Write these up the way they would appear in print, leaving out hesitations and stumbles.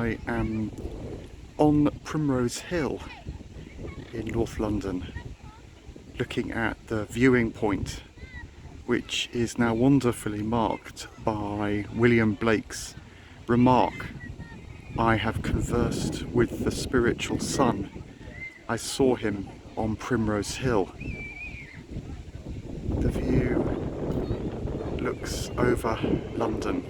I am on Primrose Hill in North London, looking at the viewing point, which is now wonderfully marked by William Blake's remark, "I have conversed with the spiritual sun. I saw him on Primrose Hill." The view looks over London.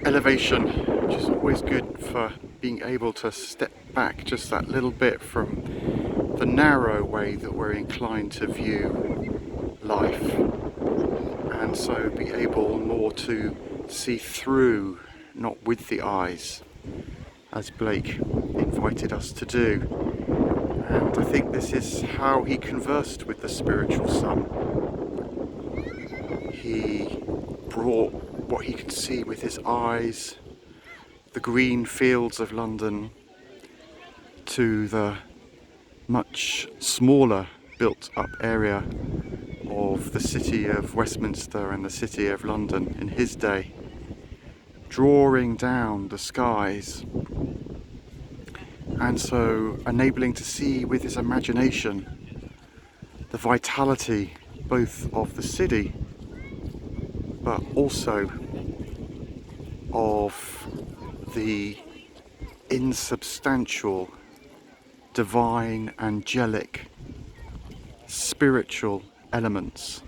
Elevation, which is always good for being able to step back just that little bit from the narrow way that we're inclined to view life, and so be able more to see through, not with the eyes, as Blake invited us to do. And I think this is how he conversed with the spiritual sun. He brought what he could see with his eyes, the green fields of London, to the much smaller built up area of the city of Westminster and the city of London in his day, drawing down the skies, and so enabling to see with his imagination the vitality both of the city but also of the insubstantial, divine, angelic, spiritual elements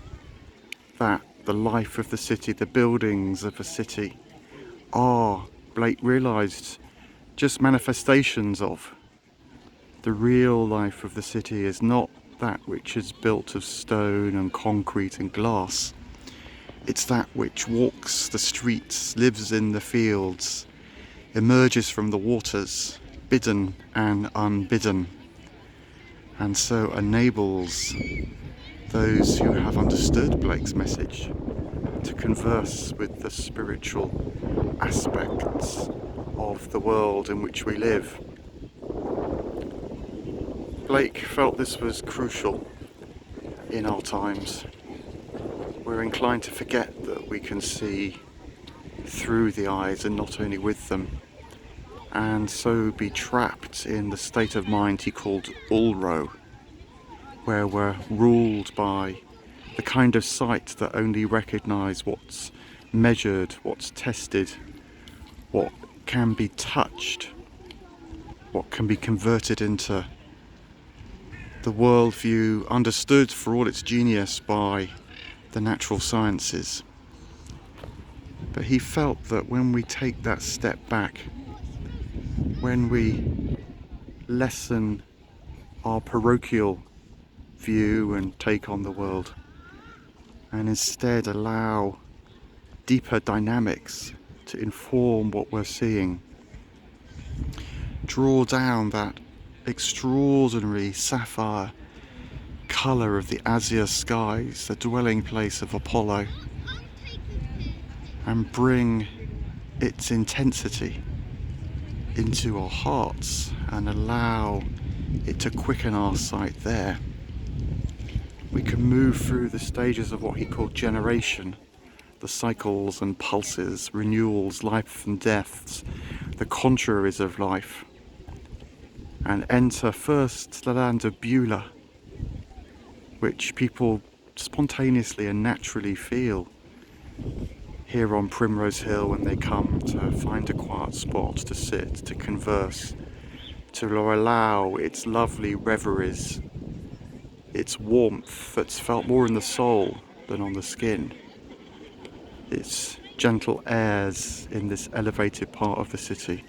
that the life of the city, the buildings of a city are, Blake realised, just manifestations of. The real life of the city is not that which is built of stone and concrete and glass. It's that which walks the streets, lives in the fields, emerges from the waters, bidden and unbidden, and so enables those who have understood Blake's message to converse with the spiritual aspects of the world in which we live. Blake felt this was crucial in our times. We're inclined to forget that we can see through the eyes and not only with them, and so be trapped in the state of mind he called ulro, where we're ruled by the kind of sight that only recognise what's measured, what's tested, what can be touched, what can be converted into the worldview understood for all its genius by the natural sciences. But he felt that when we take that step back, when we lessen our parochial view and take on the world, and instead allow deeper dynamics to inform what we're seeing, draw down that extraordinary sapphire colour of the azure skies, the dwelling place of Apollo, and bring its intensity into our hearts and allow it to quicken our sight there, we can move through the stages of what he called generation, the cycles and pulses, renewals, life and deaths, the contraries of life, and enter first the land of Beulah, which people spontaneously and naturally feel here on Primrose Hill when they come to find a quiet spot to sit, to converse, to allow its lovely reveries, its warmth that's felt more in the soul than on the skin, its gentle airs in this elevated part of the city,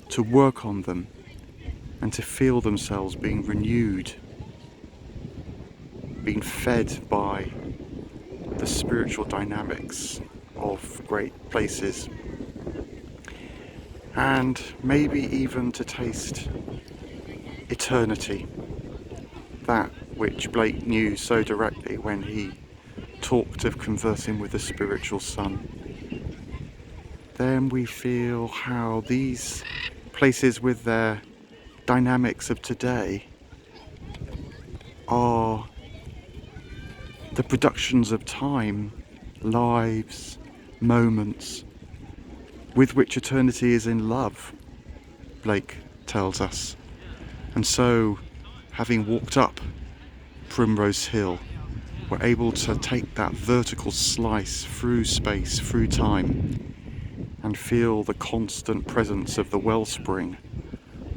to work on them and to feel themselves being renewed, being fed by the spiritual dynamics of great places, and maybe even to taste eternity, that which Blake knew so directly when he talked of conversing with the spiritual sun. Then we feel how these places with their dynamics of today are the productions of time, lives, moments with which eternity is in love, Blake tells us. And so, having walked up Primrose Hill, we're able to take that vertical slice through space, through time, and feel the constant presence of the wellspring,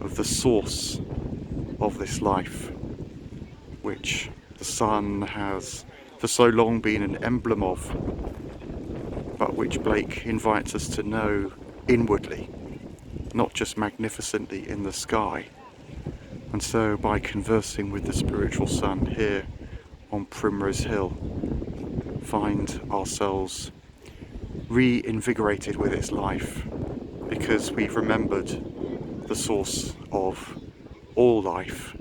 of the source of this life, which the sun has for so long been an emblem of, but which Blake invites us to know inwardly, not just magnificently in the sky. And so by conversing with the spiritual sun here on Primrose Hill, find ourselves reinvigorated with its life, because we've remembered the source of all life